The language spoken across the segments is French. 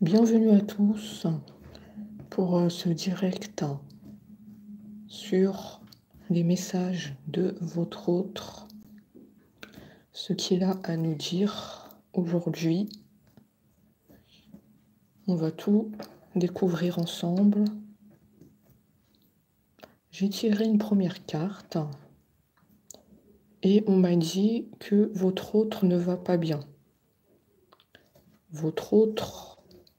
Bienvenue à tous pour ce direct sur les messages de votre autre, ce qu'il a à nous dire aujourd'hui. On va tout découvrir ensemble. J'ai tiré une première carte et on m'a dit que votre autre ne va pas bien. Votre autre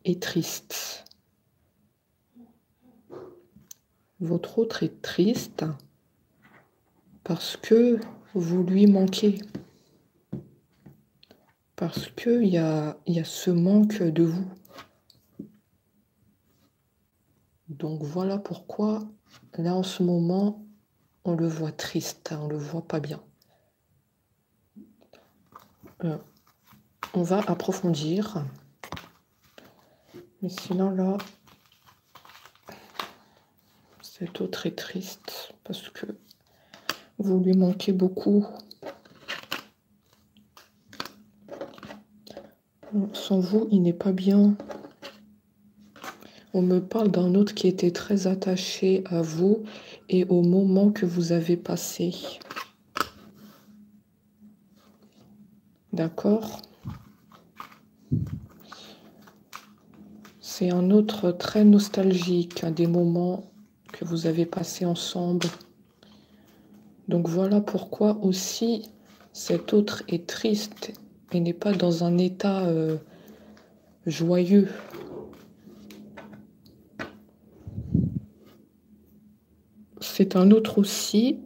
est triste. Votre autre est triste parce que vous lui manquez. Parce qu'il y a ce manque de vous. Donc voilà pourquoi, là en ce moment, on le voit triste, on le voit pas bien. On va approfondir. Mais sinon là, cet autre est triste parce que vous lui manquez beaucoup. Sans vous, il n'est pas bien. On me parle d'un autre qui était très attaché à vous et au moment que vous avez passé. D'accord? C'est un autre très nostalgique, des moments que vous avez passés ensemble. Donc voilà pourquoi aussi cet autre est triste et n'est pas dans un état joyeux. C'est un autre aussi,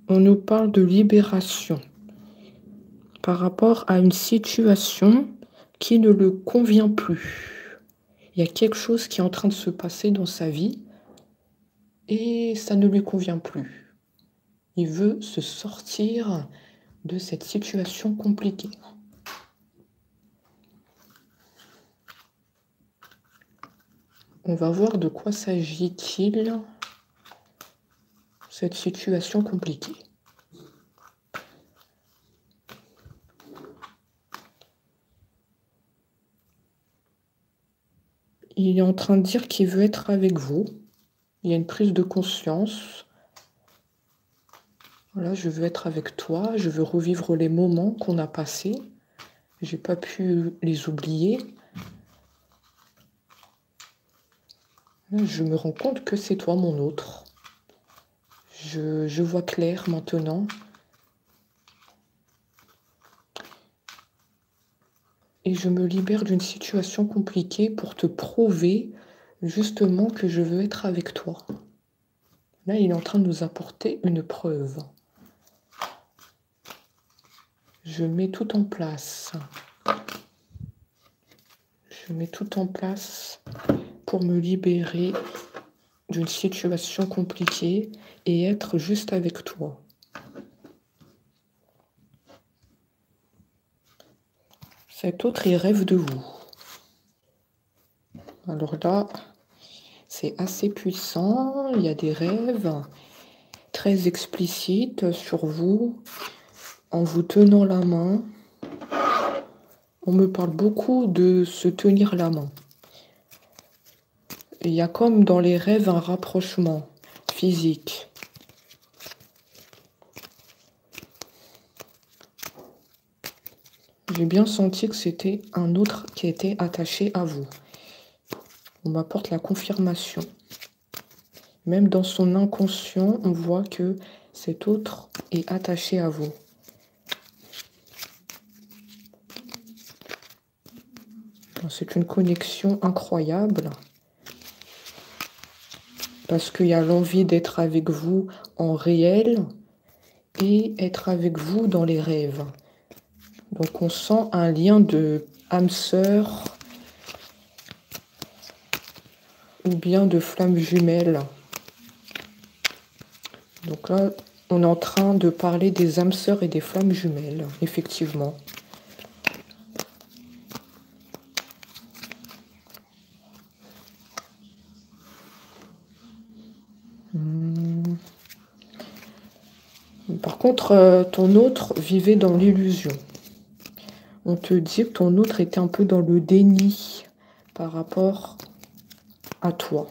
on nous parle de libération par rapport à une situation qui ne le convient plus. Il y a quelque chose qui est en train de se passer dans sa vie et ça ne lui convient plus. Il veut se sortir de cette situation compliquée. On va voir de quoi s'agit-il, cette situation compliquée. Il est en train de dire qu'il veut être avec vous. Il y a une prise de conscience. Voilà, je veux être avec toi. Je veux revivre les moments qu'on a passés. J'ai pas pu les oublier. Je me rends compte que c'est toi mon autre. Je vois clair maintenant. Et je me libère d'une situation compliquée pour te prouver justement que je veux être avec toi. Là, il est en train de nous apporter une preuve. Je mets tout en place. Je mets tout en place pour me libérer d'une situation compliquée et être juste avec toi. Cet autre, il rêve de vous. Alors là, c'est assez puissant. Il y a des rêves très explicites sur vous, en vous tenant la main. On me parle beaucoup de se tenir la main. Il y a comme dans les rêves un rapprochement physique. J'ai bien senti que c'était un autre qui était attaché à vous. On m'apporte la confirmation. Même dans son inconscient, on voit que cet autre est attaché à vous. C'est une connexion incroyable. Parce qu'il y a l'envie d'être avec vous en réel et être avec vous dans les rêves. Donc on sent un lien de âme sœur ou bien de flamme jumelle. Donc là, on est en train de parler des âmes sœurs et des flammes jumelles, effectivement. Par contre, ton autre vivait dans l'illusion. On te dit que ton autre était un peu dans le déni par rapport à toi.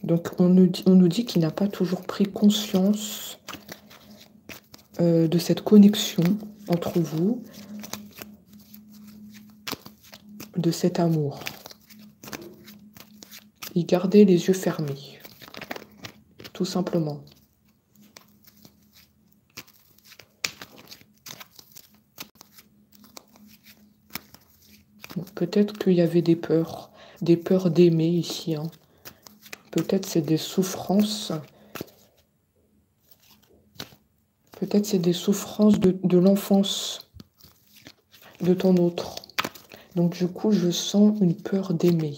Donc, on nous dit qu'il n'a pas toujours pris conscience de cette connexion entre vous, de cet amour. Il gardait les yeux fermés, tout simplement. Peut-être qu'il y avait des peurs d'aimer ici. Hein. Peut-être c'est des souffrances. Peut-être c'est des souffrances de l'enfance de ton autre. Donc du coup, je sens une peur d'aimer.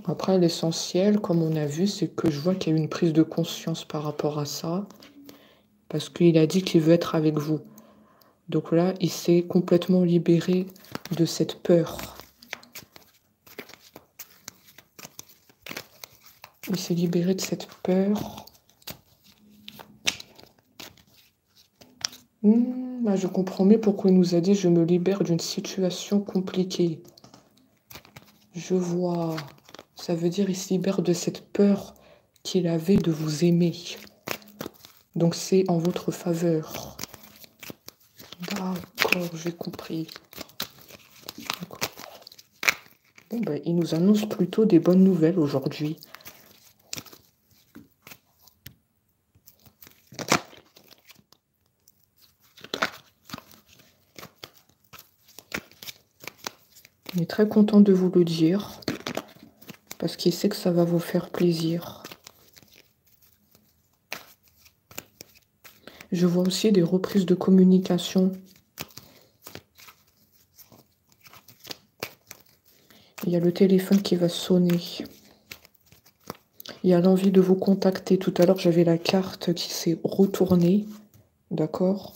Après, l'essentiel, comme on a vu, c'est que je vois qu'il y a une prise de conscience par rapport à ça. Parce qu'il a dit qu'il veut être avec vous. Donc là, il s'est complètement libéré de cette peur. Il s'est libéré de cette peur. Là, je comprends mieux pourquoi il nous a dit « Je me libère d'une situation compliquée ». Je vois. Ça veut dire qu'il se libère de cette peur qu'il avait de vous aimer. Donc c'est en votre faveur. D'accord, j'ai compris. Bon, ben, il nous annonce plutôt des bonnes nouvelles aujourd'hui. Il est très content de vous le dire, parce qu'il sait que ça va vous faire plaisir. Je vois aussi des reprises de communication. Il y a le téléphone qui va sonner. Il y a l'envie de vous contacter. Tout à l'heure, j'avais la carte qui s'est retournée. D'accord ?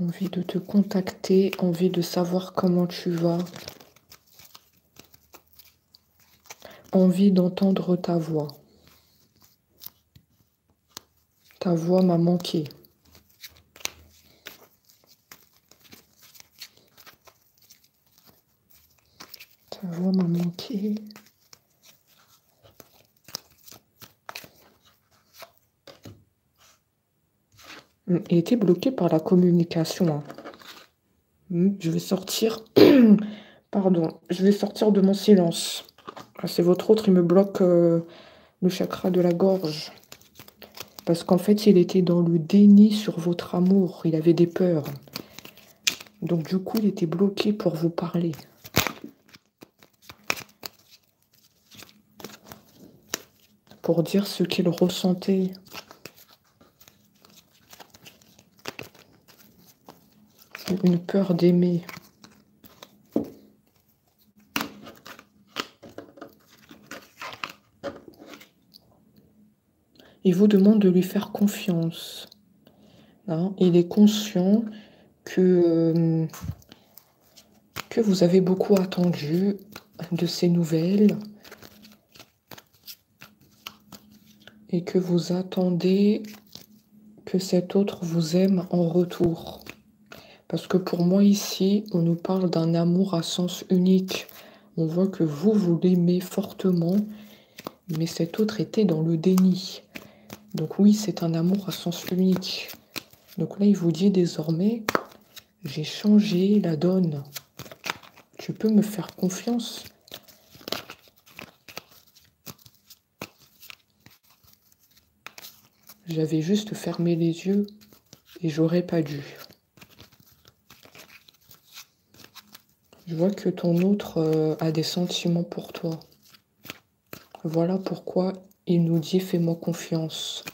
Envie de te contacter, envie de savoir comment tu vas. Envie d'entendre ta voix. Ta voix m'a manqué. Ta voix m'a manqué. Il était bloqué par la communication. Hein. Je vais sortir. Pardon, je vais sortir de mon silence. Ah, c'est votre autre, il me bloque le chakra de la gorge. Parce qu'en fait, il était dans le déni sur votre amour. Il avait des peurs. Donc du coup, il était bloqué pour vous parler. Pour dire ce qu'il ressentait. Une peur d'aimer. Il vous demande de lui faire confiance. Hein? Il est conscient que vous avez beaucoup attendu de ces nouvelles et que vous attendez que cet autre vous aime en retour. Parce que pour moi ici, on nous parle d'un amour à sens unique. On voit que vous l'aimez fortement, mais cet autre était dans le déni. Donc oui, c'est un amour à sens unique. Donc là, il vous dit désormais, j'ai changé la donne. Tu peux me faire confiance. J'avais juste fermé les yeux et j'aurais pas dû. Je vois que ton autre a des sentiments pour toi. Voilà pourquoi il nous dit « Fais-moi confiance ».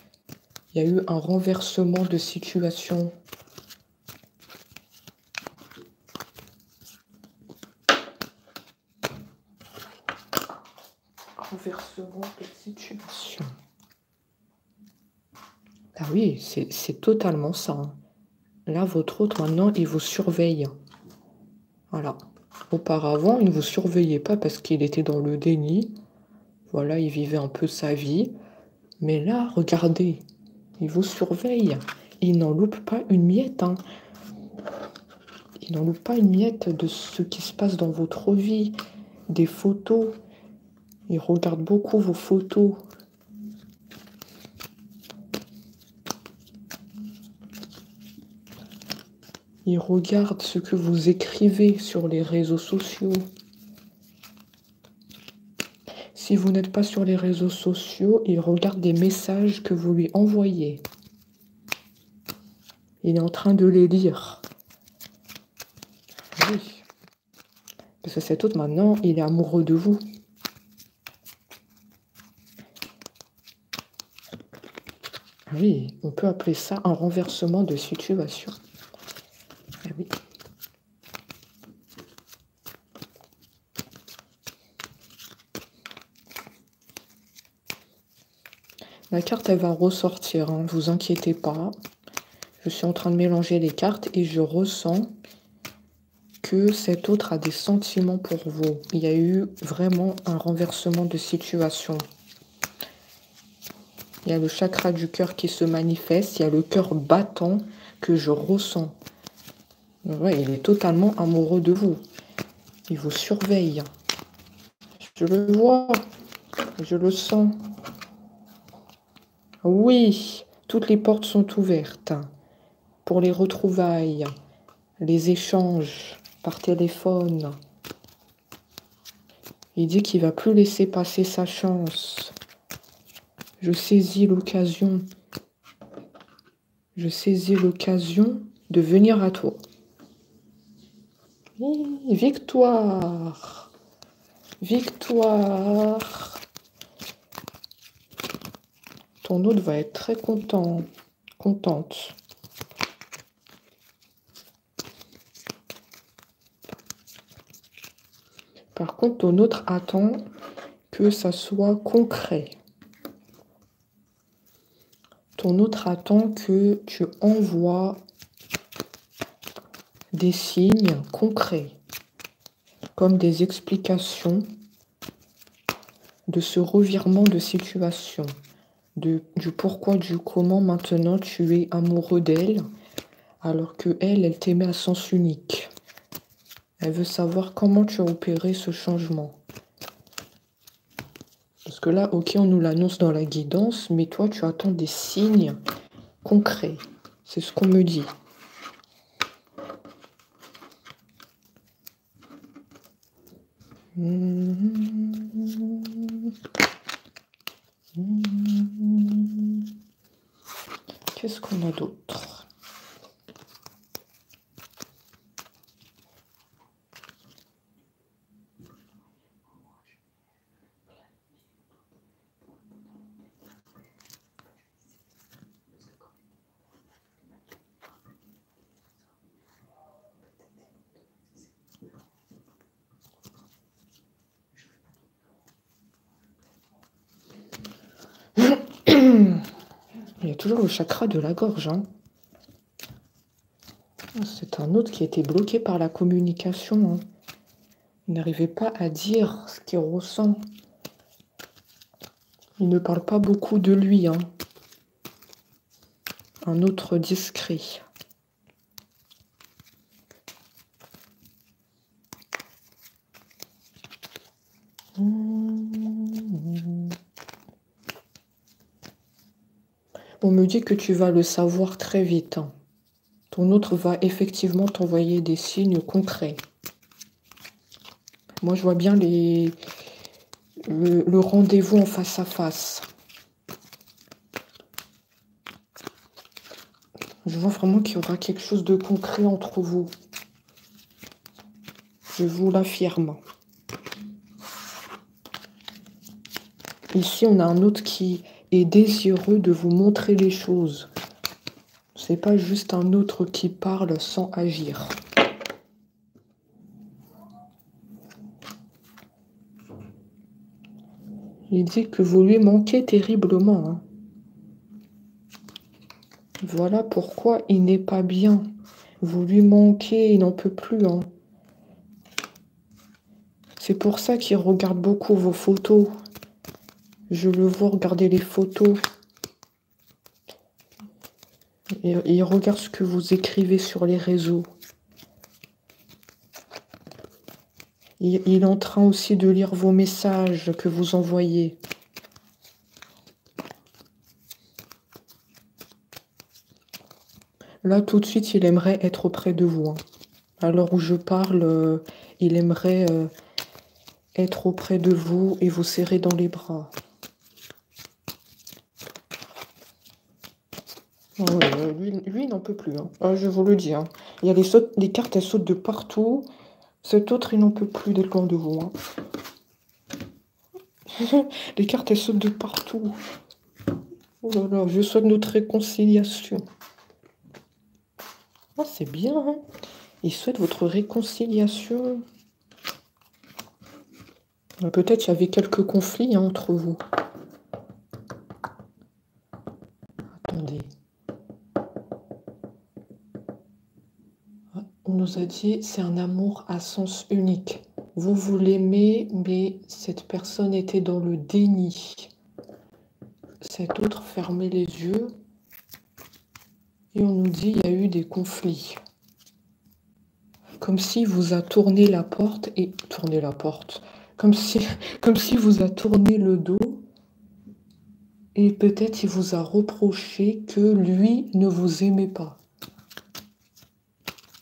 Il y a eu un renversement de situation. Renversement de situation. Ah oui, c'est totalement ça. Hein. Là, votre autre, maintenant, il vous surveille. Voilà. Auparavant, il ne vous surveillait pas parce qu'il était dans le déni. Voilà, il vivait un peu sa vie. Mais là, regardez, il vous surveille. Il n'en loupe pas une miette, hein. Il n'en loupe pas une miette de ce qui se passe dans votre vie, des photos. Il regarde beaucoup vos photos. Il regarde ce que vous écrivez sur les réseaux sociaux. Si vous n'êtes pas sur les réseaux sociaux, il regarde des messages que vous lui envoyez. Il est en train de les lire. Oui. Parce que cet autre, maintenant, il est amoureux de vous. Oui, on peut appeler ça un renversement de situation. Ah oui. La carte, elle va ressortir, hein, ne vous inquiétez pas. Je suis en train de mélanger les cartes et je ressens que cet autre a des sentiments pour vous. Il y a eu vraiment un renversement de situation. Il y a le chakra du cœur qui se manifeste. Il y a le cœur battant que je ressens. Ouais, il est totalement amoureux de vous. Il vous surveille. Je le vois. Je le sens. Oui, toutes les portes sont ouvertes pour les retrouvailles, les échanges par téléphone. Il dit qu'il ne va plus laisser passer sa chance. Je saisis l'occasion. Je saisis l'occasion de venir à toi. Oui, victoire. Victoire. Ton autre va être très content, contente. Par contre, ton autre attend que ça soit concret. Ton autre attend que tu envoies des signes concrets, comme des explications de ce revirement de situation, du pourquoi, du comment maintenant tu es amoureux d'elle, alors que elle t'aimait à sens unique. Elle veut savoir comment tu as opéré ce changement. Parce que là, ok, on nous l'annonce dans la guidance, mais toi, tu attends des signes concrets. C'est ce qu'on me dit. Qu'est-ce qu'on a d'autre? Il y a toujours le chakra de la gorge. Hein. C'est un autre qui était bloqué par la communication. Hein. Il n'arrivait pas à dire ce qu'il ressent. Il ne parle pas beaucoup de lui. Hein. Un autre discret. On me dit que tu vas le savoir très vite. Hein. Ton autre va effectivement t'envoyer des signes concrets. Moi, je vois bien le rendez-vous en face à face. Je vois vraiment qu'il y aura quelque chose de concret entre vous. Je vous l'affirme. Ici, on a un autre qui est désireux de vous montrer les choses. C'est pas juste un autre qui parle sans agir. Il dit que vous lui manquez terriblement. Hein. Voilà pourquoi il n'est pas bien. Vous lui manquez, il n'en peut plus. Hein. C'est pour ça qu'il regarde beaucoup vos photos. Je le vois regarder les photos. Et il regarde ce que vous écrivez sur les réseaux. Il est en train aussi de lire vos messages que vous envoyez. Là, tout de suite, il aimerait être auprès de vous. Hein. À l'heure où je parle, il aimerait être auprès de vous et vous serrer dans les bras. Ouais, lui il n'en peut plus. Hein. Ah, je vous le dis. Hein. Il y a les cartes, elles sautent de partout. Cet autre, il n'en peut plus d'être loin de vous. Hein. Les cartes, elles sautent de partout. Oh là là, je souhaite notre réconciliation. Oh, c'est bien. Hein. Il souhaite votre réconciliation. Peut-être qu'il y avait quelques conflits hein, entre vous. Attendez. On nous a dit c'est un amour à sens unique. Vous l'aimez, mais cette personne était dans le déni. Cet autre fermait les yeux. Et on nous dit il y a eu des conflits. Comme s'il vous a tourné la porte et... Tourné la porte. Comme si vous a tourné le dos. Et peut-être il vous a reproché que lui ne vous aimait pas.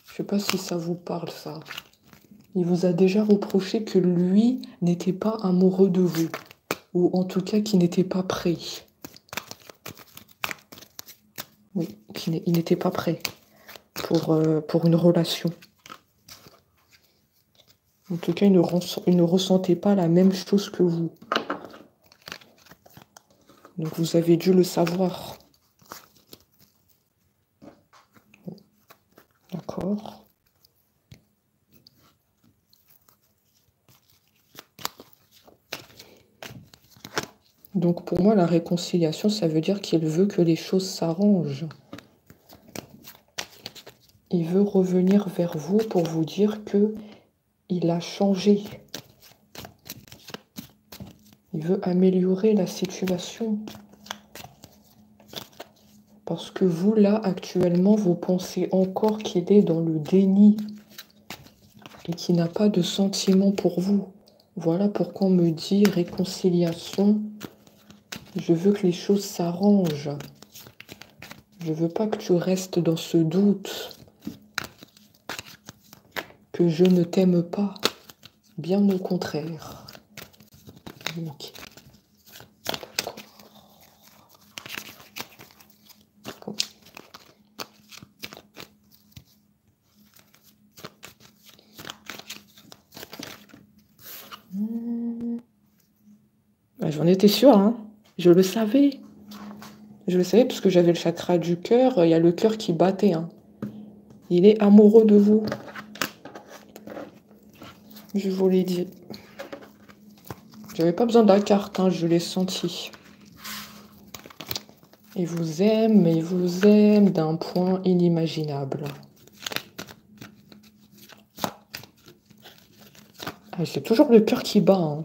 Je sais pas si ça vous parle, ça. Il vous a déjà reproché que lui n'était pas amoureux de vous. Ou en tout cas, qu'il n'était pas prêt. Oui, il n'était pas prêt pour une relation. En tout cas, il ne ressentait pas la même chose que vous. Donc, vous avez dû le savoir. D'accord. Donc, pour moi, la réconciliation, ça veut dire qu'il veut que les choses s'arrangent. Il veut revenir vers vous pour vous dire que il a changé. Il veut améliorer la situation. Parce que vous, là, actuellement, vous pensez encore qu'il est dans le déni et qu'il n'a pas de sentiment pour vous. Voilà pourquoi on me dit réconciliation. Je veux que les choses s'arrangent. Je veux pas que tu restes dans ce doute. Que je ne t'aime pas. Bien au contraire. Ok. D'accord. J'en étais sûre, hein. Je le savais. Je le savais parce que j'avais le chakra du cœur. Il y a le cœur qui battait. Hein. Il est amoureux de vous. Je vous l'ai dit. J'avais pas besoin de la carte, hein, je l'ai senti. Il vous aime d'un point inimaginable. Ah, c'est toujours le cœur qui bat. Hein.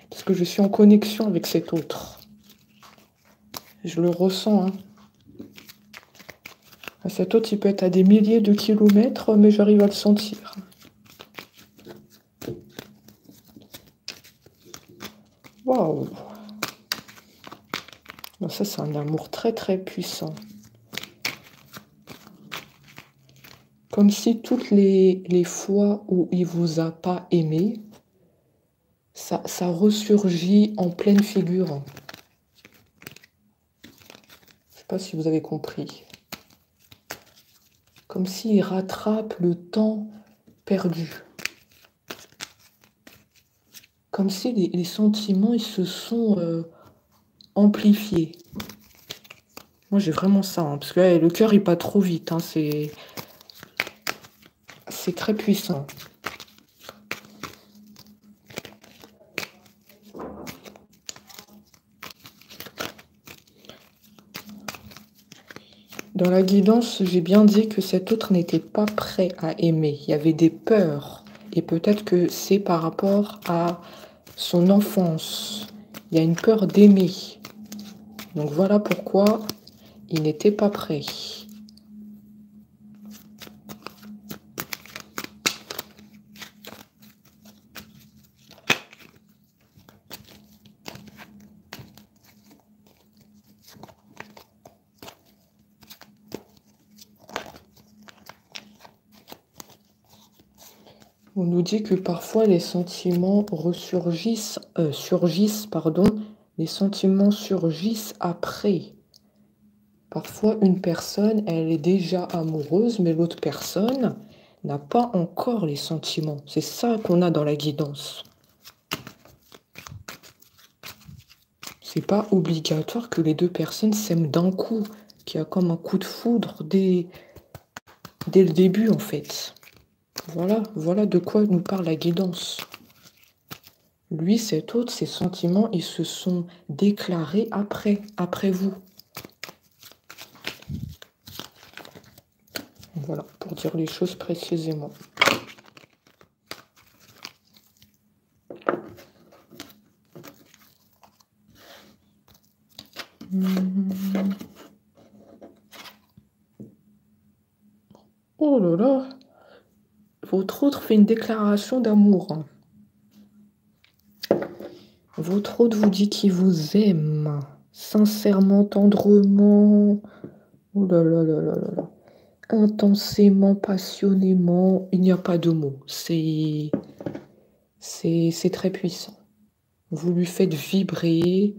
Parce que je suis en connexion avec cet autre. Je le ressens. Hein. Cet autre, il peut être à des milliers de kilomètres, mais j'arrive à le sentir. Waouh! Ça, c'est un amour très, très puissant. Comme si toutes les fois où il vous a pas aimé, ça ressurgit en pleine figure. Je sais pas si vous avez compris. Comme s'il rattrape le temps perdu. Comme si les sentiments ils se sont amplifiés. Moi, j'ai vraiment ça. Hein, parce que là, le cœur, il bat trop vite. Hein, c'est très puissant. Dans la guidance, j'ai bien dit que cet autre n'était pas prêt à aimer. Il y avait des peurs. Et peut-être que c'est par rapport à son enfance. Il y a une peur d'aimer. Donc voilà pourquoi Il n'était pas prêt. On nous dit que parfois les sentiments surgissent, pardon, les sentiments surgissent après. Parfois, une personne, elle est déjà amoureuse, mais l'autre personne n'a pas encore les sentiments. C'est ça qu'on a dans la guidance. C'est pas obligatoire que les deux personnes s'aiment d'un coup, qu'il y a comme un coup de foudre dès le début, en fait. Voilà de quoi nous parle la guidance. Lui, cet autre, ses sentiments, ils se sont déclarés après vous. Voilà, pour dire les choses précisément. Oh là là, votre autre fait une déclaration d'amour. Votre autre vous dit qu'il vous aime, sincèrement, tendrement. Oh là là là là là là. Intensément, passionnément. Il n'y a pas de mots. C'est très puissant. Vous lui faites vibrer.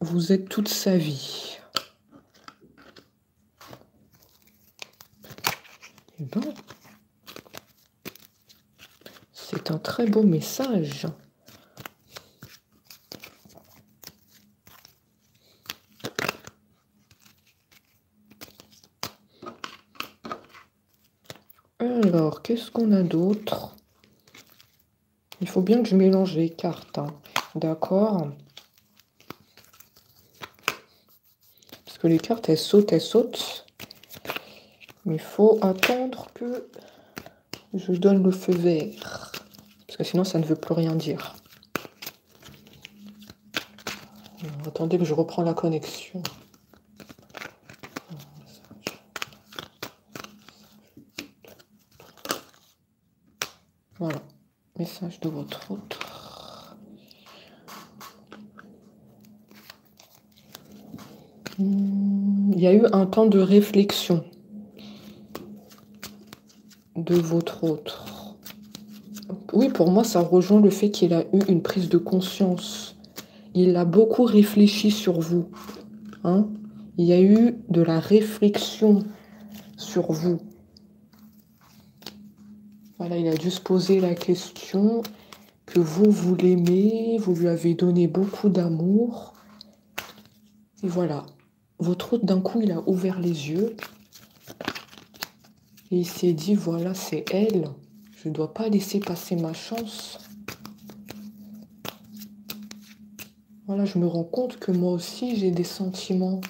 Vous êtes toute sa vie. Eh ben, c'est un très beau message. Alors, qu'est-ce qu'on a d'autre? Il faut bien que je mélange les cartes, hein. D'accord? Parce que les cartes, elles sautent. Mais il faut attendre que je donne le feu vert. Parce que sinon, ça ne veut plus rien dire. Alors, attendez que je reprends la connexion. Voilà. Message de votre autre. Il y a eu un temps de réflexion de votre autre. Oui, pour moi, ça rejoint le fait qu'il a eu une prise de conscience. Il a beaucoup réfléchi sur vous. Hein? Il y a eu de la réflexion sur vous. Voilà, il a dû se poser la question que vous l'aimez, vous lui avez donné beaucoup d'amour. Et voilà, votre autre, d'un coup, il a ouvert les yeux. Et il s'est dit, voilà, c'est elle. Je ne dois pas laisser passer ma chance. Voilà, je me rends compte que moi aussi, j'ai des sentiments.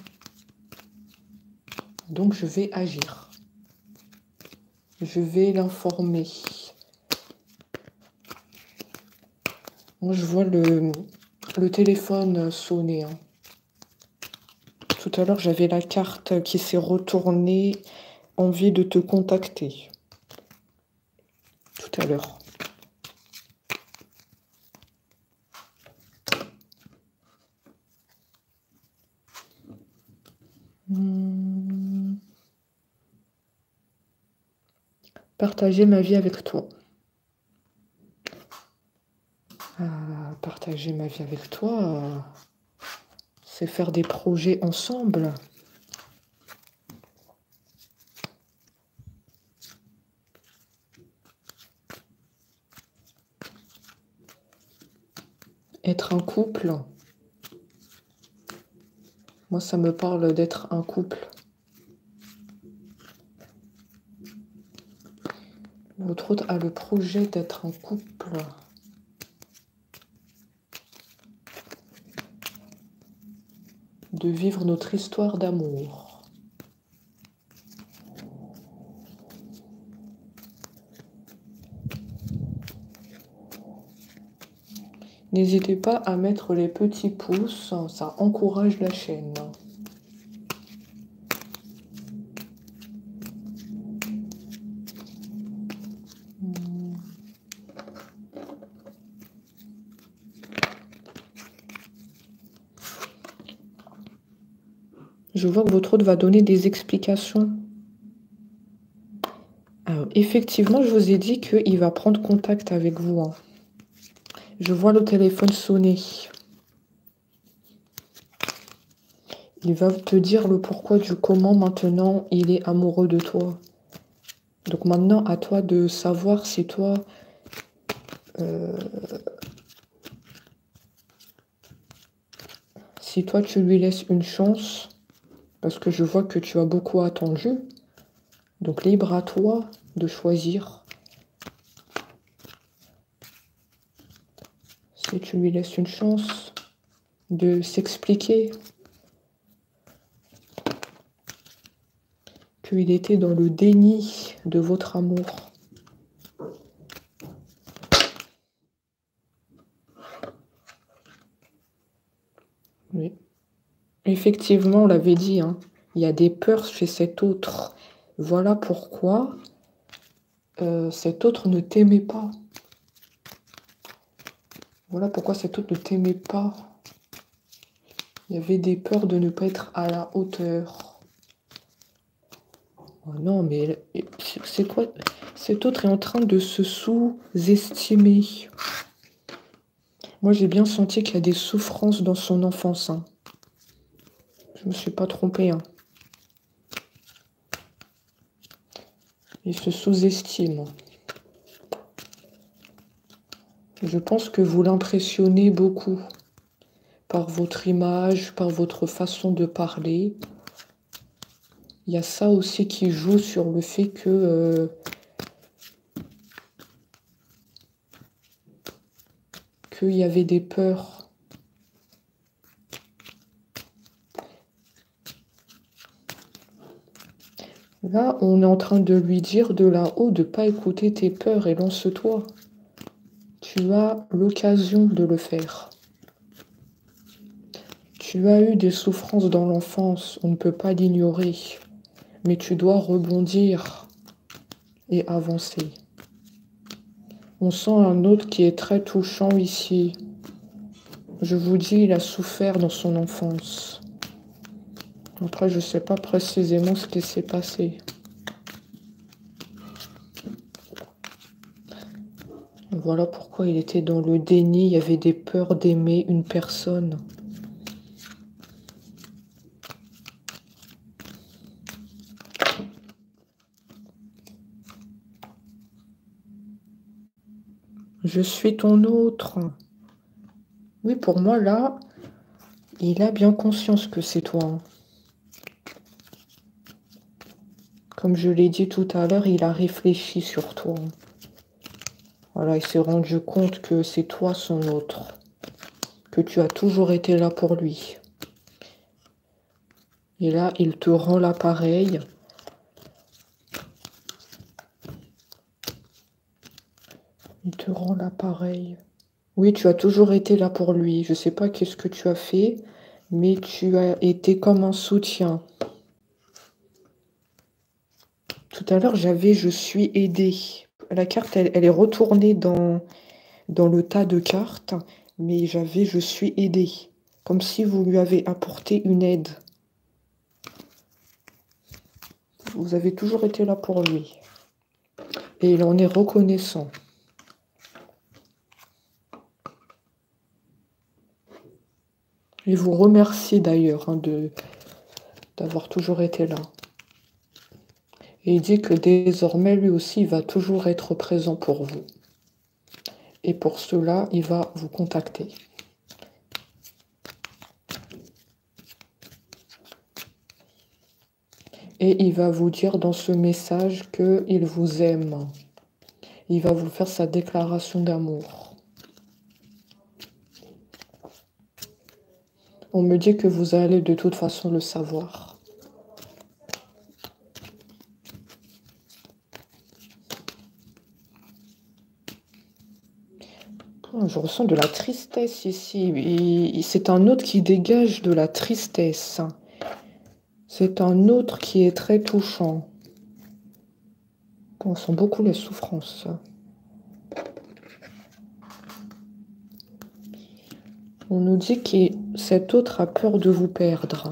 Donc, je vais agir. Je vais l'informer. Moi, je vois le téléphone sonner. Hein. Tout à l'heure, j'avais la carte qui s'est retournée. Envie de te contacter. Tout à l'heure. Partager ma vie avec toi. Partager ma vie avec toi, c'est faire des projets ensemble. Être un couple. Moi, ça me parle d'être un couple. Votre autre a le projet d'être un couple. De vivre notre histoire d'amour. N'hésitez pas à mettre les petits pouces, ça encourage la chaîne. Je vois que votre hôte va donner des explications. Alors, effectivement, je vous ai dit qu'il va prendre contact avec vous, hein. Je vois le téléphone sonner. Il va te dire le pourquoi du comment maintenant il est amoureux de toi. Donc maintenant, à toi de savoir si toi... si toi tu lui laisses une chance, parce que je vois que tu as beaucoup attendu. Donc libre à toi de choisir. Si tu lui laisses une chance de s'expliquer. Qu'il était dans le déni de votre amour. Oui. Effectivement, on l'avait dit, hein, il y a des peurs chez cet autre. Voilà pourquoi cet autre ne t'aimait pas. Voilà pourquoi cet autre ne t'aimait pas. Il y avait des peurs de ne pas être à la hauteur. Oh non, mais c'est quoi? Cet autre est en train de se sous-estimer. Moi, j'ai bien senti qu'il y a des souffrances dans son enfance, hein. Je ne me suis pas trompée, hein. Il se sous-estime. Je pense que vous l'impressionnez beaucoup par votre image, par votre façon de parler. Il y a ça aussi qui joue sur le fait que qu'il y avait des peurs. Là, on est en train de lui dire de là-haut de ne pas écouter tes peurs et lance-toi. Tu as l'occasion de le faire. Tu as eu des souffrances dans l'enfance, on ne peut pas l'ignorer. Mais tu dois rebondir et avancer. On sent un autre qui est très touchant ici. Je vous dis, il a souffert dans son enfance. Après, je ne sais pas précisément ce qui s'est passé. Voilà pourquoi il était dans le déni. Il y avait des peurs d'aimer une personne. Je suis ton autre. Oui, pour moi, là, il a bien conscience que c'est toi, hein. Comme je l'ai dit tout à l'heure, il a réfléchi sur toi. Voilà, il s'est rendu compte que c'est toi son autre. Que tu as toujours été là pour lui. Et là, il te rend l'appareil. Il te rend l'appareil. Oui, tu as toujours été là pour lui. Je ne sais pas qu'est-ce que tu as fait, mais tu as été comme un soutien. Tout à l'heure, j'avais « je suis aidé ». La carte, elle est retournée dans le tas de cartes, mais j'avais « je suis aidé ». Comme si vous lui avez apporté une aide. Vous avez toujours été là pour lui. Et il en est reconnaissant. Il vous remercie d'ailleurs, hein, d'avoir toujours été là. Et il dit que désormais, lui aussi, il va toujours être présent pour vous. Et pour cela, il va vous contacter. Et il va vous dire dans ce message qu'il vous aime. Il va vous faire sa déclaration d'amour. On me dit que vous allez de toute façon le savoir. je ressens de la tristesse ici. Et c'est un autre qui dégage de la tristesse. C'est un autre qui est très touchant. On sent beaucoup la souffrance. On nous dit que cet autre a peur de vous perdre.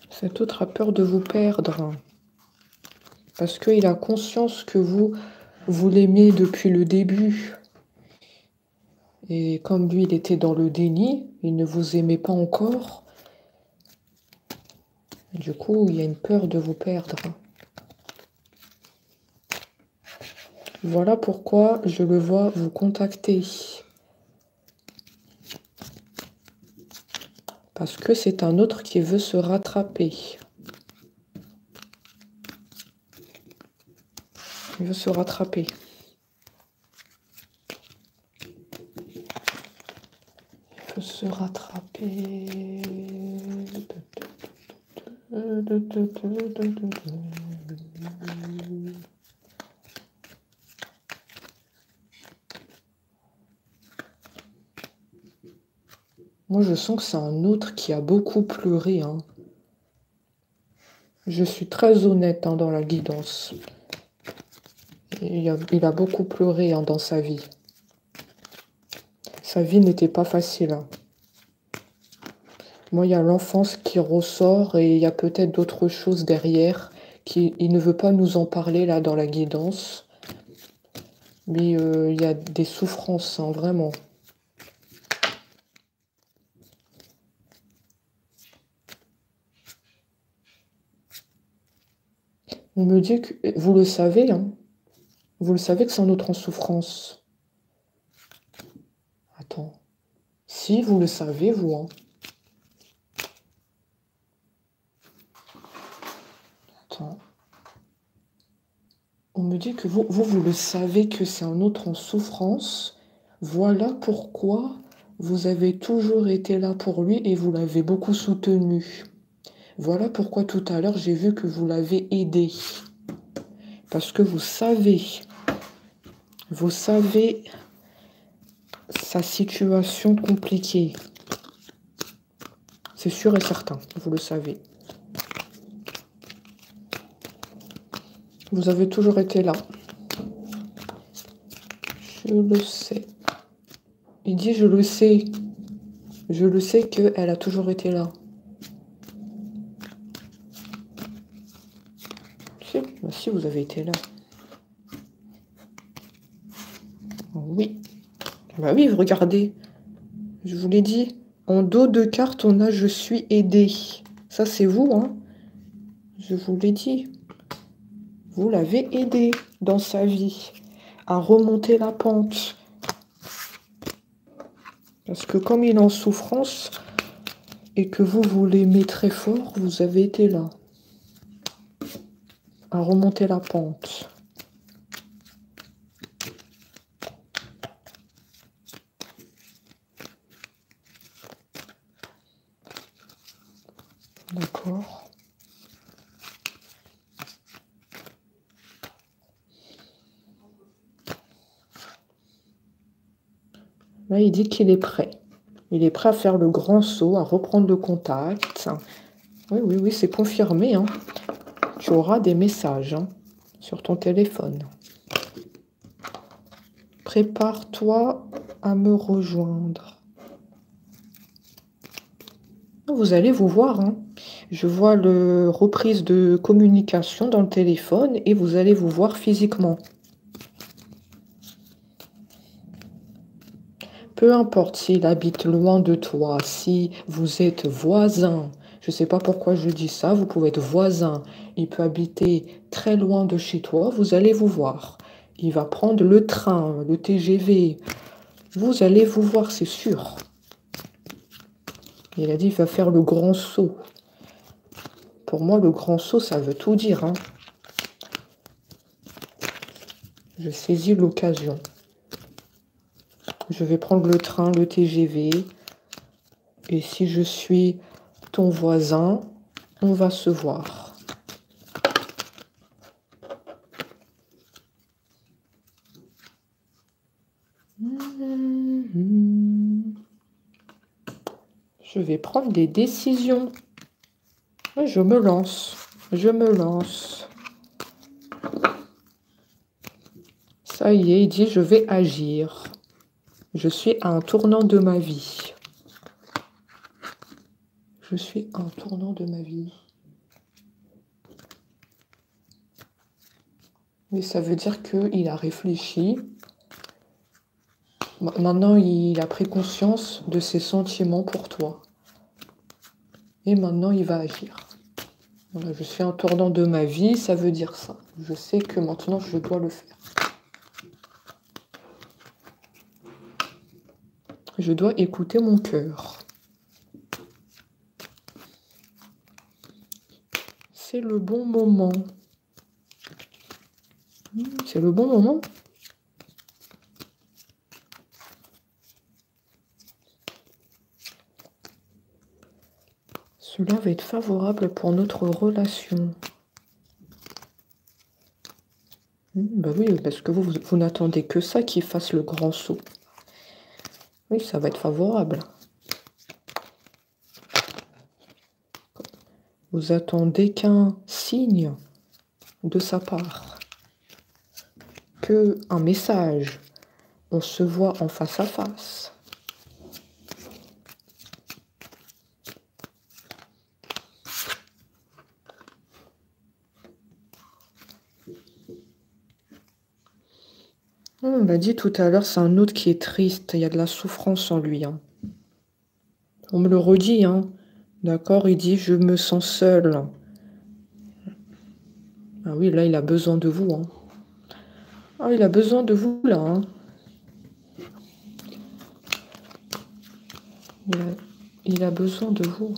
Cet autre a peur de vous perdre. Parce qu'il a conscience que vous l'aimez depuis le début. Et comme lui, il était dans le déni, il ne vous aimait pas encore. Du coup, il y a une peur de vous perdre. Voilà pourquoi je le vois vous contacter. Parce que c'est un autre qui veut se rattraper. Il veut se rattraper. Il veut se rattraper. Moi, je sens que c'est un autre qui a beaucoup pleuré. Hein. Je suis très honnête dans la guidance. Il a beaucoup pleuré dans sa vie. Sa vie n'était pas facile. Hein. Moi, il y a l'enfance qui ressort et il y a peut-être d'autres choses derrière. Il ne veut pas nous en parler là dans la guidance. Mais il y a des souffrances, hein, vraiment. On me dit que... Vous le savez, hein. Vous le savez que c'est un autre en souffrance. Attends. Si, vous le savez, vous, hein. Attends. On me dit que vous le savez que c'est un autre en souffrance. Voilà pourquoi vous avez toujours été là pour lui et vous l'avez beaucoup soutenu. Voilà pourquoi tout à l'heure, j'ai vu que vous l'avez aidé. Parce que vous savez sa situation compliquée. C'est sûr et certain, vous le savez. Vous avez toujours été là. Je le sais. Il dit, je le sais. Je le sais qu'elle a toujours été là. Si, bah si, vous avez été là. Oui. Bah oui, regardez. Je vous l'ai dit. En dos de carte, on a « Je suis aidé ». Ça, c'est vous, hein. Je vous l'ai dit. Vous l'avez aidé dans sa vie à remonter la pente. Parce que comme il est en souffrance et que vous l'aimez très fort, vous avez été là à remonter la pente. D'accord. Là, il dit qu'il est prêt. Il est prêt à faire le grand saut, à reprendre le contact. Oui, oui, oui, c'est confirmé. Hein. Tu auras des messages hein, sur ton téléphone. Prépare-toi à me rejoindre. Vous allez vous voir. Hein. Je vois le reprise de communication dans le téléphone et vous allez vous voir physiquement. Peu importe s'il habite loin de toi, si vous êtes voisin, je ne sais pas pourquoi je dis ça, vous pouvez être voisin, il peut habiter très loin de chez toi, vous allez vous voir. Il va prendre le train, le TGV, vous allez vous voir, c'est sûr. Il a dit qu'il va faire le grand saut. Pour moi, le grand saut, ça veut tout dire. Hein. Je saisis l'occasion. Je vais prendre le train, le TGV. Et si je suis ton voisin, on va se voir. Je vais prendre des décisions. Je me lance. Je me lance. Ça y est, il dit je vais agir. Je suis à un tournant de ma vie. Je suis à un tournant de ma vie. Mais ça veut dire qu'il a réfléchi. Maintenant, il a pris conscience de ses sentiments pour toi. Et maintenant, il va agir. Voilà, je suis à un tournant de ma vie, ça veut dire ça. Je sais que maintenant, je dois le faire. Je dois écouter mon cœur. C'est le bon moment. C'est le bon moment. Cela va être favorable pour notre relation. Bah oui, parce que vous n'attendez que ça qu'il fasse le grand saut. Oui, ça va être favorable. Vous attendez qu'un signe de sa part. Un message. On se voit en face à face. On m'a dit tout à l'heure, c'est un autre qui est triste. Il y a de la souffrance en lui. Hein. On me le redit. Hein. D'accord, il dit, je me sens seul. Ah oui, là, il a besoin de vous. Hein. Ah, il a besoin de vous, là. Hein. Il a besoin de vous.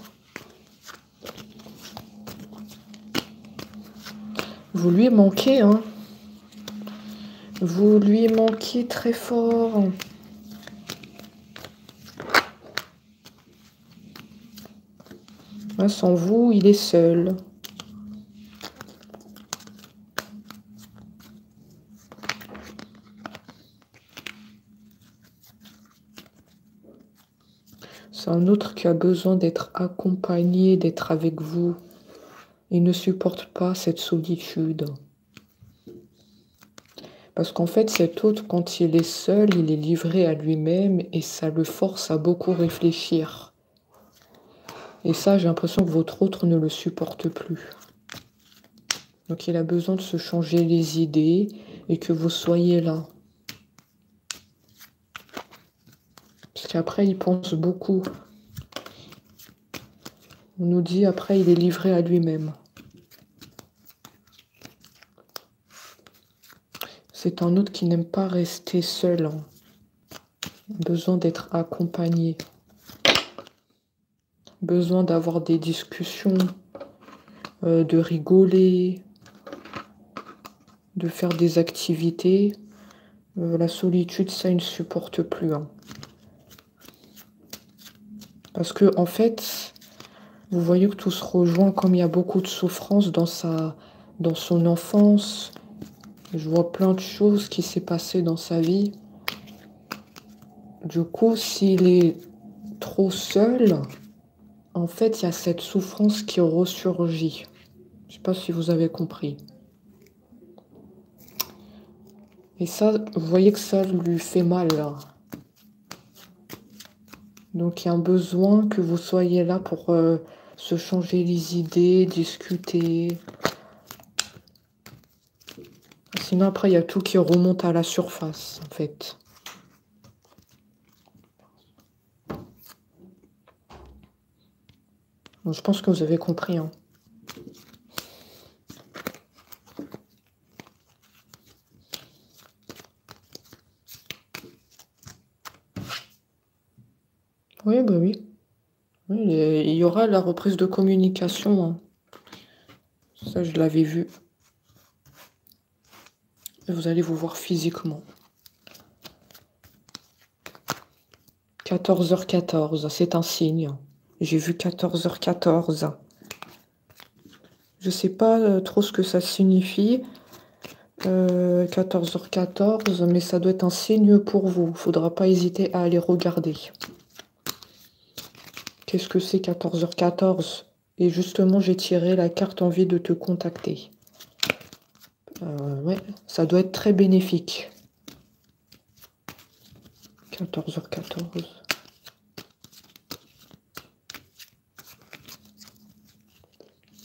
Vous lui manquez, hein. Vous lui manquez très fort. Hein, sans vous, il est seul. C'est un autre qui a besoin d'être accompagné, d'être avec vous. Il ne supporte pas cette solitude. Parce qu'en fait, cet autre, quand il est seul, il est livré à lui-même et ça le force à beaucoup réfléchir. Et ça, j'ai l'impression que votre autre ne le supporte plus. Donc, il a besoin de se changer les idées et que vous soyez là. Parce qu'après, il pense beaucoup. On nous dit, après, il est livré à lui-même. C'est un autre qui n'aime pas rester seul. Hein. Besoin d'être accompagné. Besoin d'avoir des discussions, de rigoler, de faire des activités. La solitude, ça, il ne supporte plus. Hein. Parce que, en fait, vous voyez que tout se rejoint, comme il y a beaucoup de souffrance dans son enfance. Je vois plein de choses qui s'est passé dans sa vie. Du coup, s'il est trop seul, en fait, il y a cette souffrance qui ressurgit. Je ne sais pas si vous avez compris. Et ça, vous voyez que ça lui fait mal, là. Donc, il y a un besoin que vous soyez là pour se changer les idées, discuter. Sinon, après, il y a tout qui remonte à la surface, en fait. Bon, je pense que vous avez compris. Hein. Oui, bah oui. Oui, il y aura la reprise de communication. Hein. Ça, je l'avais vu. Et vous allez vous voir physiquement. 14h14, c'est un signe. J'ai vu 14h14. Je sais pas trop ce que ça signifie. 14h14, mais ça doit être un signe pour vous. Faudra pas hésiter à aller regarder. Qu'est-ce que c'est 14h14? Et justement, j'ai tiré la carte envie de te contacter. Ouais, ça doit être très bénéfique. 14h14.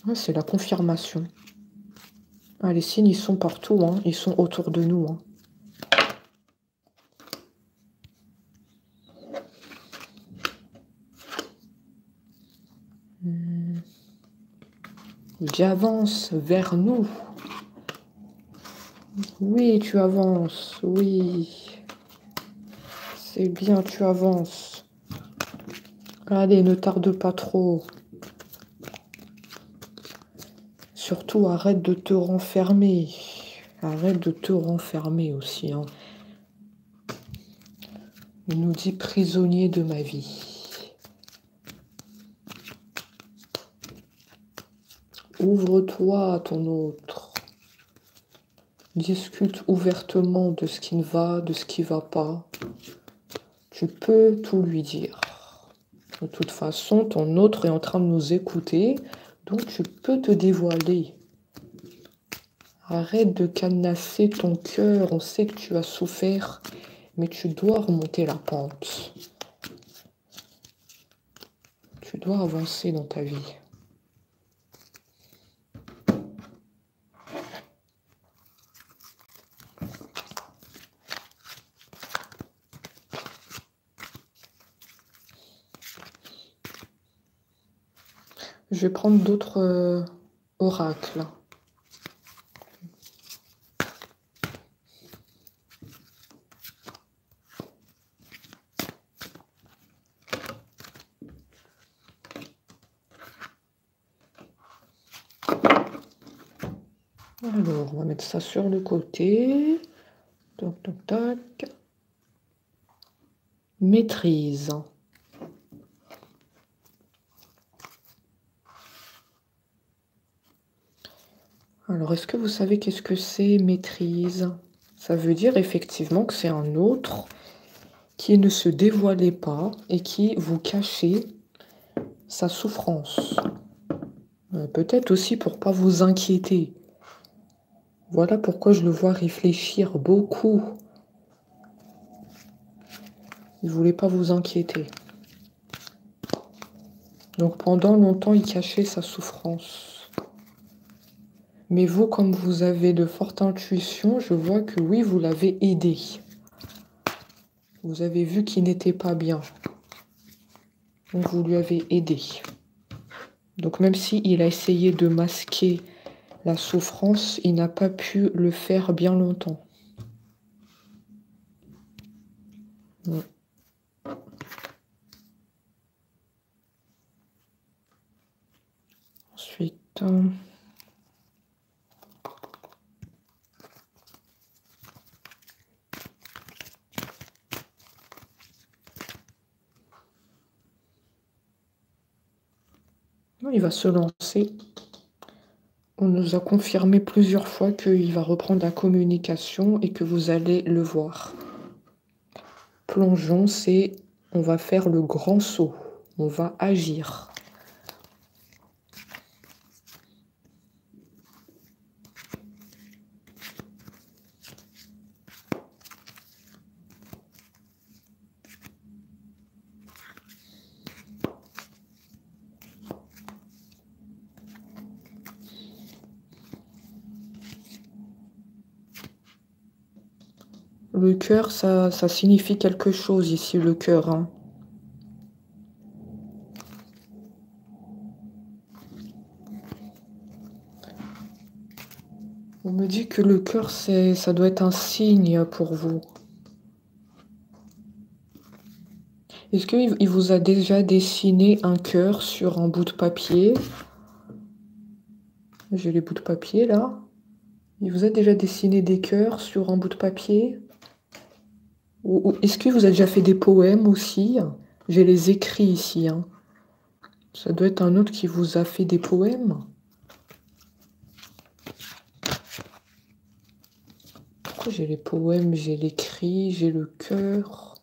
Ouais, c'est la confirmation. Ah, les signes, ils sont partout, hein. Ils sont autour de nous. Hein. J'avance vers nous. Oui, tu avances. Oui. C'est bien, tu avances. Allez, ne tarde pas trop. Surtout, arrête de te renfermer. Arrête de te renfermer aussi. Hein. Il nous dit prisonnier de ma vie. Ouvre-toi à ton autre. Discute ouvertement de ce qui ne va, de ce qui ne va pas. Tu peux tout lui dire. De toute façon, ton autre est en train de nous écouter, donc tu peux te dévoiler. Arrête de cadenasser ton cœur. On sait que tu as souffert, mais tu dois remonter la pente. Tu dois avancer dans ta vie. Je vais prendre d'autres oracles. Alors, on va mettre ça sur le côté. Toc, toc, toc. Maîtrise. Alors, est-ce que vous savez qu'est-ce que c'est maîtrise? Ça veut dire effectivement que c'est un autre qui ne se dévoilait pas et qui vous cachait sa souffrance. Peut-être aussi pour pas vous inquiéter. Voilà pourquoi je le vois réfléchir beaucoup. Il ne voulait pas vous inquiéter. Donc pendant longtemps, il cachait sa souffrance. Mais vous, comme vous avez de fortes intuitions, je vois que oui, vous l'avez aidé. Vous avez vu qu'il n'était pas bien. Donc vous lui avez aidé. Donc même s'il a essayé de masquer la souffrance, il n'a pas pu le faire bien longtemps. Ouais. Ensuite... il va se lancer. On nous a confirmé plusieurs fois qu'il va reprendre la communication et que vous allez le voir. Plongeons, c'est on va faire le grand saut. On va agir. Le cœur, ça signifie quelque chose ici, le cœur. Hein. On me dit que le cœur, ça doit être un signe pour vous. Est-ce qu'il vous a déjà dessiné un cœur sur un bout de papier? J'ai les bouts de papier là. Il vous a déjà dessiné des cœurs sur un bout de papier? Ou est-ce qu'il vous a déjà fait des poèmes aussi? J'ai les écrits ici. Hein. Ça doit être un autre qui vous a fait des poèmes. Pourquoi j'ai les poèmes, j'ai l'écrit, j'ai le cœur?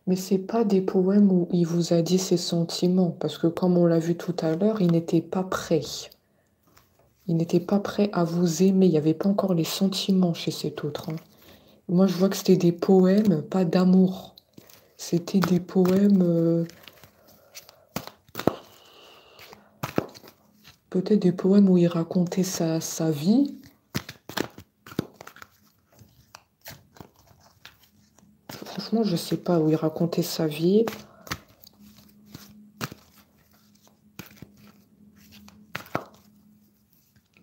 Mais c'est pas des poèmes où il vous a dit ses sentiments, parce que comme on l'a vu tout à l'heure, il n'était pas prêt. Il n'était pas prêt à vous aimer. Il n'y avait pas encore les sentiments chez cet autre. Hein. Moi, je vois que c'était des poèmes, pas d'amour. C'était des poèmes... peut-être des poèmes où il racontait sa vie. Franchement, je ne sais pas où il racontait sa vie.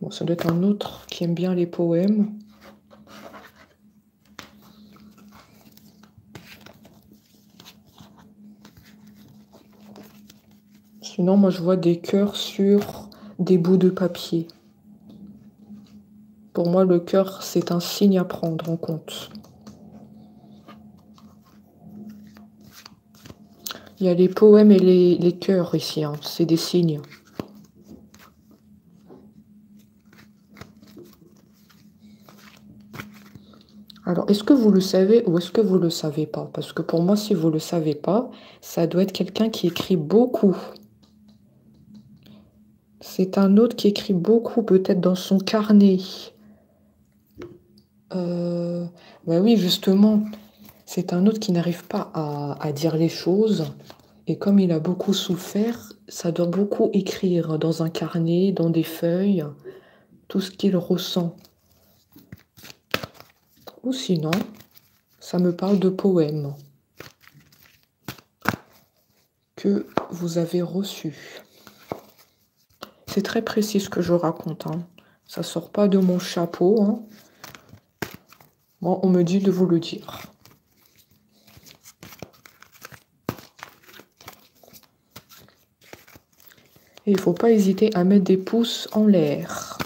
Bon, ça doit être un autre qui aime bien les poèmes. Sinon, moi, je vois des cœurs sur des bouts de papier. Pour moi, le cœur, c'est un signe à prendre en compte. Il y a les poèmes et les cœurs ici, hein. C'est des signes. Alors, est-ce que vous le savez ou est-ce que vous ne le savez pas? Parce que pour moi, si vous ne le savez pas, ça doit être quelqu'un qui écrit beaucoup. C'est un autre qui écrit beaucoup, peut-être dans son carnet. Bah oui, justement, c'est un autre qui n'arrive pas à dire les choses. Et comme il a beaucoup souffert, ça doit beaucoup écrire dans un carnet, dans des feuilles, tout ce qu'il ressent. Ou sinon, ça me parle de poèmes que vous avez reçus. C'est très précis ce que je raconte. Hein. Ça sort pas de mon chapeau. Hein. Moi, on me dit de vous le dire. Et il ne faut pas hésiter à mettre des pouces en l'air.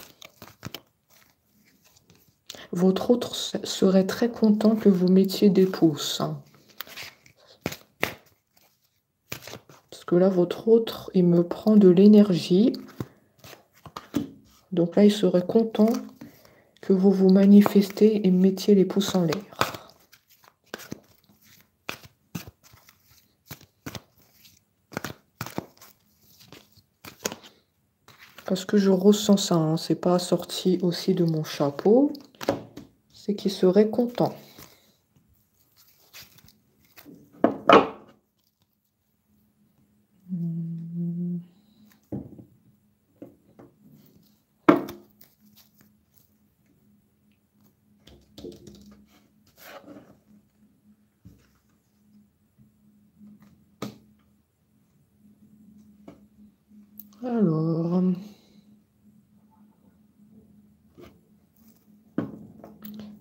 Votre autre serait très content que vous mettiez des pouces. Hein. Parce que là, votre autre, il me prend de l'énergie. Donc là, il serait content que vous vous manifestez et mettiez les pouces en l'air. Parce que je ressens ça, hein. C'est pas sorti aussi de mon chapeau. C'est qu'il serait content. Alors,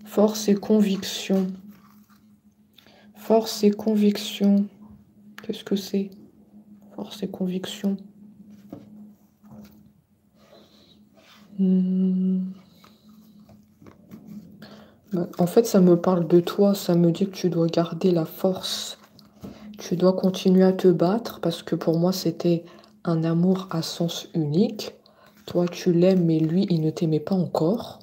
force et conviction. Force et conviction. Qu'est-ce que c'est? Force et conviction. En fait, ça me parle de toi. Ça me dit que tu dois garder la force. Tu dois continuer à te battre parce que pour moi, c'était un amour à sens unique. Toi, tu l'aimes, mais lui, il ne t'aimait pas encore.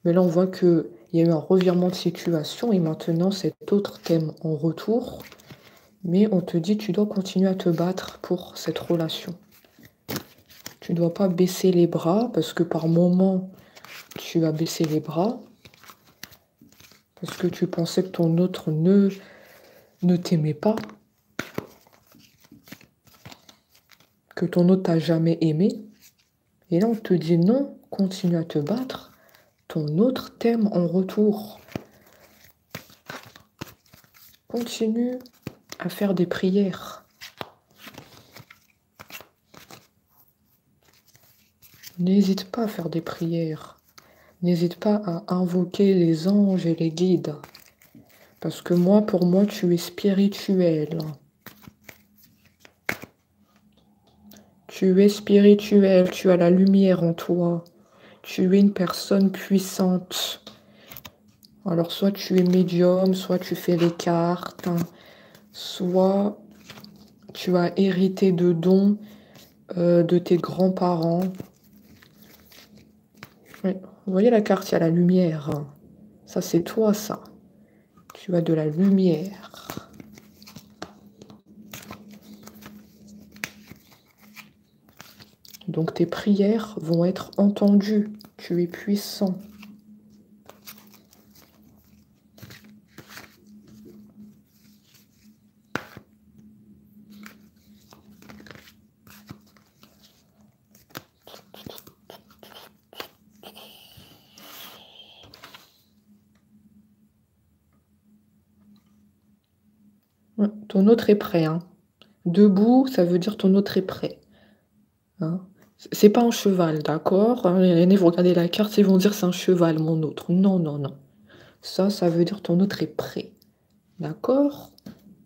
Mais là, on voit qu'il y a eu un revirement de situation et maintenant, cet autre t'aime en retour. Mais on te dit, tu dois continuer à te battre pour cette relation. Tu ne dois pas baisser les bras parce que par moment, tu as baissé les bras. Parce que tu pensais que ton autre ne t'aimait pas. Que ton autre t'a jamais aimé. Et là, on te dit non, continue à te battre. Ton autre t'aime en retour. Continue à faire des prières. N'hésite pas à faire des prières. N'hésite pas à invoquer les anges et les guides. Parce que moi, pour moi, tu es spirituel. Tu es spirituel, tu as la lumière en toi. tu es une personne puissante. Alors, soit tu es médium, soit tu fais les cartes, hein, soit tu as hérité de dons de tes grands-parents. Oui. Vous voyez la carte, il y a la lumière. Hein. Ça, c'est toi, ça. Tu as de la lumière. Donc, tes prières vont être entendues. Tu es puissant. Ouais, ton autre est prêt. Hein. Debout, ça veut dire ton autre est prêt. Hein. C'est pas un cheval, d'accord? Hein, les aînés, vous regardez la carte, ils vont dire c'est un cheval, mon autre. Non, non, non. Ça veut dire ton autre est prêt. D'accord?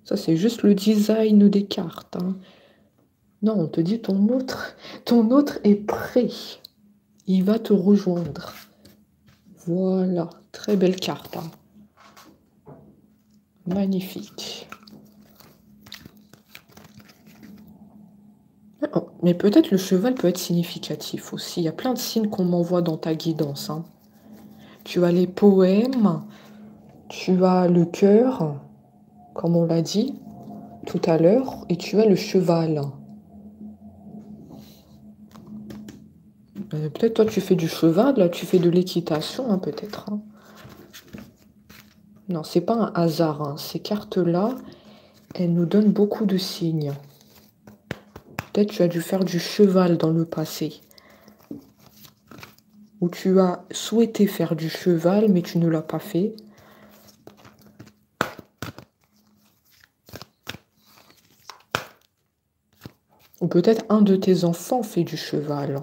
Ça, c'est juste le design des cartes. Hein. Non, on te dit ton autre est prêt. Il va te rejoindre. Voilà, très belle carte. Hein. Magnifique. Oh, mais peut-être le cheval peut être significatif aussi. Il y a plein de signes qu'on m'envoie dans ta guidance. Hein. Tu as les poèmes, tu as le cœur, comme on l'a dit tout à l'heure, et tu as le cheval. Peut-être toi tu fais du cheval, là tu fais de l'équitation, hein, peut-être. Hein. Non, c'est pas un hasard. Hein. Ces cartes-là, elles nous donnent beaucoup de signes. Peut-être tu as dû faire du cheval dans le passé. Ou tu as souhaité faire du cheval, mais tu ne l'as pas fait. Ou peut-être un de tes enfants fait du cheval.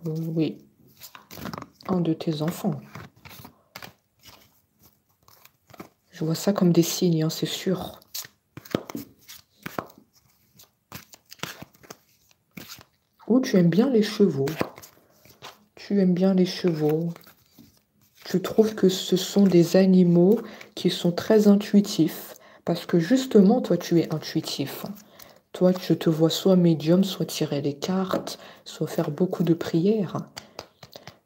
Oui, un de tes enfants. Je vois ça comme des signes, hein, c'est sûr. Ou tu aimes bien les chevaux. Tu aimes bien les chevaux. Tu trouves que ce sont des animaux qui sont très intuitifs. Parce que justement, toi, tu es intuitif. Toi, je te vois soit médium, soit tirer les cartes, soit faire beaucoup de prières.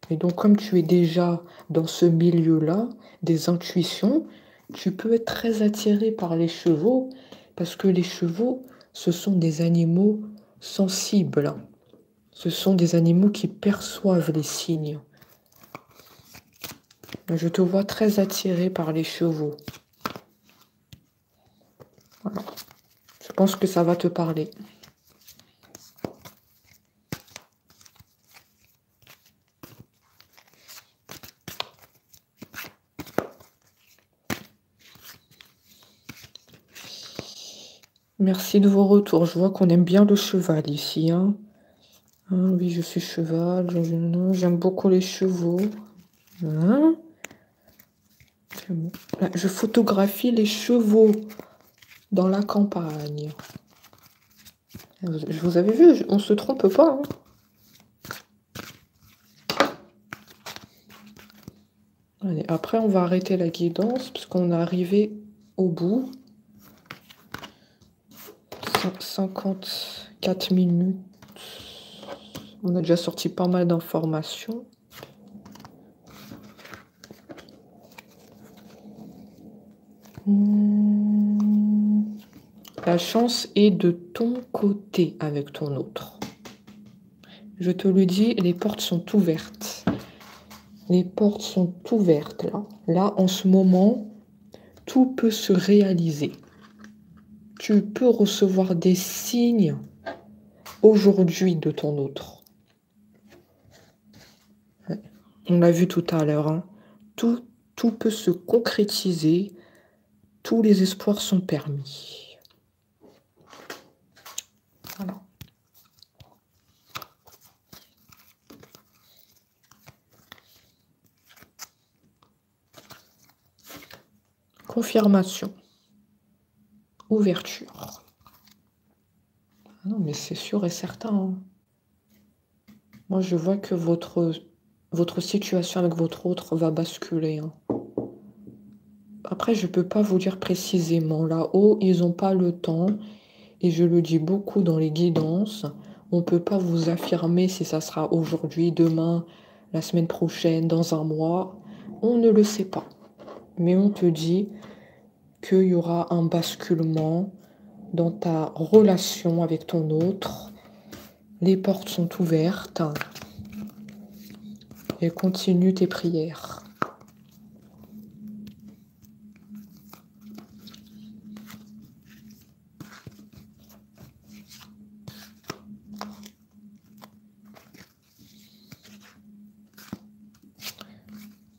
Et donc, comme tu es déjà dans ce milieu-là, des intuitions, tu peux être très attiré par les chevaux, parce que les chevaux, ce sont des animaux sensibles. Ce sont des animaux qui perçoivent les signes. Je te vois très attiré par les chevaux. Voilà. Je pense que ça va te parler. Merci de vos retours. Je vois qu'on aime bien le cheval ici. Hein. Ah, oui, je suis cheval. J'aime beaucoup les chevaux. Hein. Là, je photographie les chevaux dans la campagne. Je vous avais vu, on se trompe pas. Hein. Allez, après, on va arrêter la guidance puisqu'on est arrivé au bout. 54 minutes. On a déjà sorti pas mal d'informations. La chance est de ton côté avec ton autre. Je te le dis, les portes sont ouvertes. Les portes sont ouvertes là. Là, en ce moment, tout peut se réaliser. Tu peux recevoir des signes aujourd'hui de ton autre. On l'a vu tout à l'heure. Hein. Tout peut se concrétiser. Tous les espoirs sont permis. Voilà. Confirmation. Ouverture. Ah non, mais c'est sûr et certain. Hein. Moi, je vois que votre situation avec votre autre va basculer, hein. Après, je peux pas vous dire précisément. Là-haut, ils n'ont pas le temps. Et je le dis beaucoup dans les guidances. On peut pas vous affirmer si ça sera aujourd'hui, demain, la semaine prochaine, dans un mois. On ne le sait pas. Mais on te dit qu'il y aura un basculement dans ta relation avec ton autre. Les portes sont ouvertes. Et continue tes prières.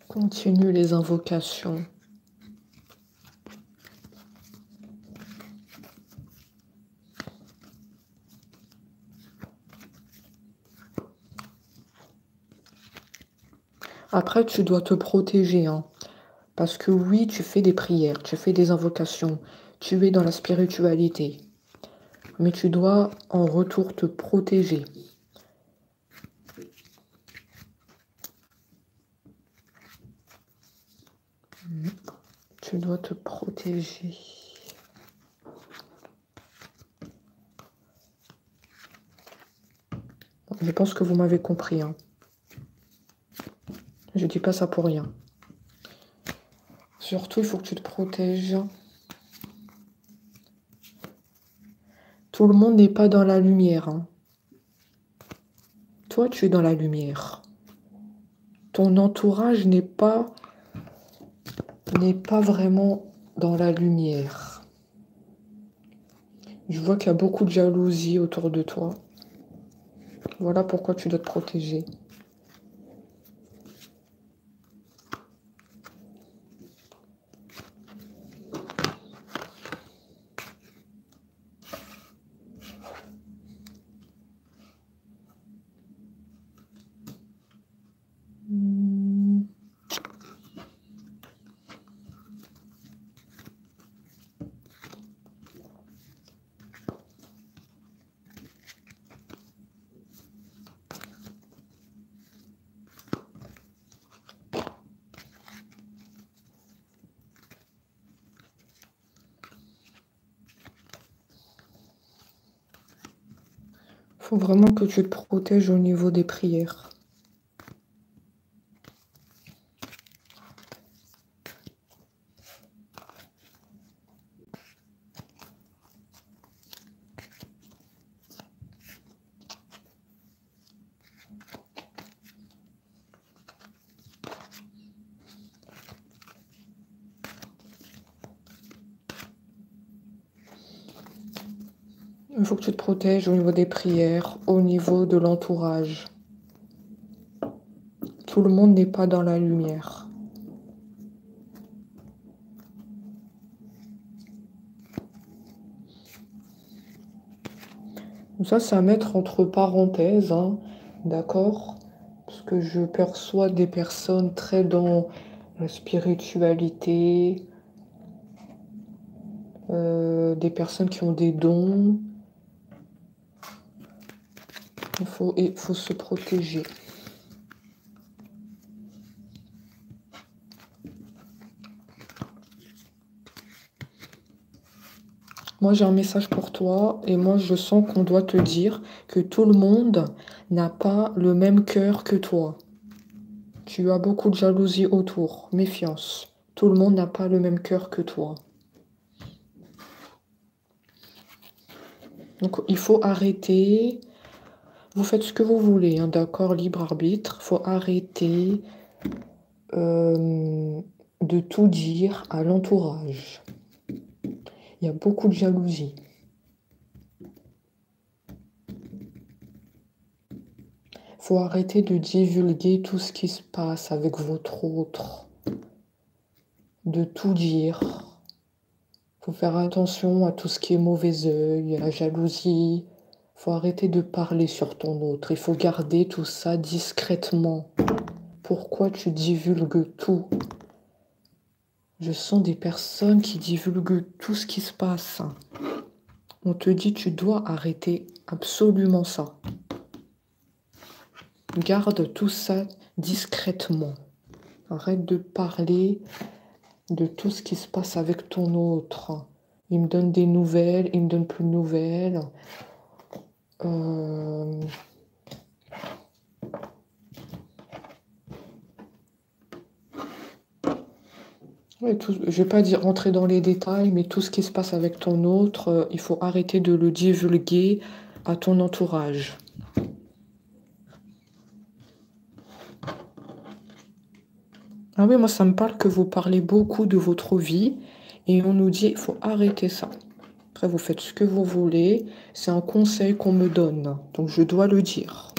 Continue les invocations. Après, tu dois te protéger, hein. Parce que oui, tu fais des prières, tu fais des invocations, tu es dans la spiritualité. Mais tu dois en retour te protéger. Tu dois te protéger. Je pense que vous m'avez compris, hein. Je dis pas ça pour rien. Surtout, il faut que tu te protèges. Tout le monde n'est pas dans la lumière, hein. Toi, tu es dans la lumière. Ton entourage n'est pas vraiment dans la lumière. Je vois qu'il y a beaucoup de jalousie autour de toi. Voilà pourquoi tu dois te protéger. Faut vraiment que tu te protèges au niveau des prières. Il faut que tu te protèges au niveau des prières, au niveau de l'entourage. Tout le monde n'est pas dans la lumière. Ça, c'est à mettre entre parenthèses, hein, d'accord? Parce que je perçois des personnes très dans la spiritualité, des personnes qui ont des dons. Il faut se protéger. Moi, j'ai un message pour toi et moi, je sens qu'on doit te dire que tout le monde n'a pas le même cœur que toi. Tu as beaucoup de jalousie autour, méfiance. Tout le monde n'a pas le même cœur que toi. Donc, il faut arrêter. Vous faites ce que vous voulez, hein, d'accord, libre arbitre. Il faut arrêter de tout dire à l'entourage. Il y a beaucoup de jalousie. Il faut arrêter de divulguer tout ce qui se passe avec votre autre. De tout dire. Il faut faire attention à tout ce qui est mauvais œil, à la jalousie. Il faut arrêter de parler sur ton autre. Il faut garder tout ça discrètement. Pourquoi tu divulgues tout? Je sens des personnes qui divulguent tout ce qui se passe. On te dit tu dois arrêter absolument ça. Garde tout ça discrètement. Arrête de parler de tout ce qui se passe avec ton autre. Il me donne des nouvelles, il me donne plus de nouvelles. Ouais, je vais pas dire rentrer dans les détails, mais tout ce qui se passe avec ton autre, il faut arrêter de le divulguer à ton entourage. Ah oui, moi ça me parle que vous parlez beaucoup de votre vie et on nous dit il faut arrêter ça. Après, vous faites ce que vous voulez, c'est un conseil qu'on me donne, donc je dois le dire.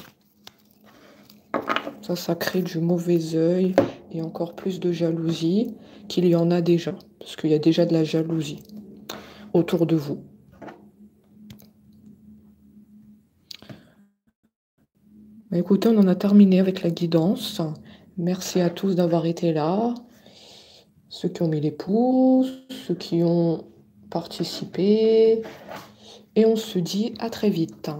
Ça crée du mauvais œil et encore plus de jalousie qu'il y en a déjà, parce qu'il y a déjà de la jalousie autour de vous. Bah, écoutez, on en a terminé avec la guidance. Merci à tous d'avoir été là, ceux qui ont mis les pouces, ceux qui ont participé, et on se dit à très vite.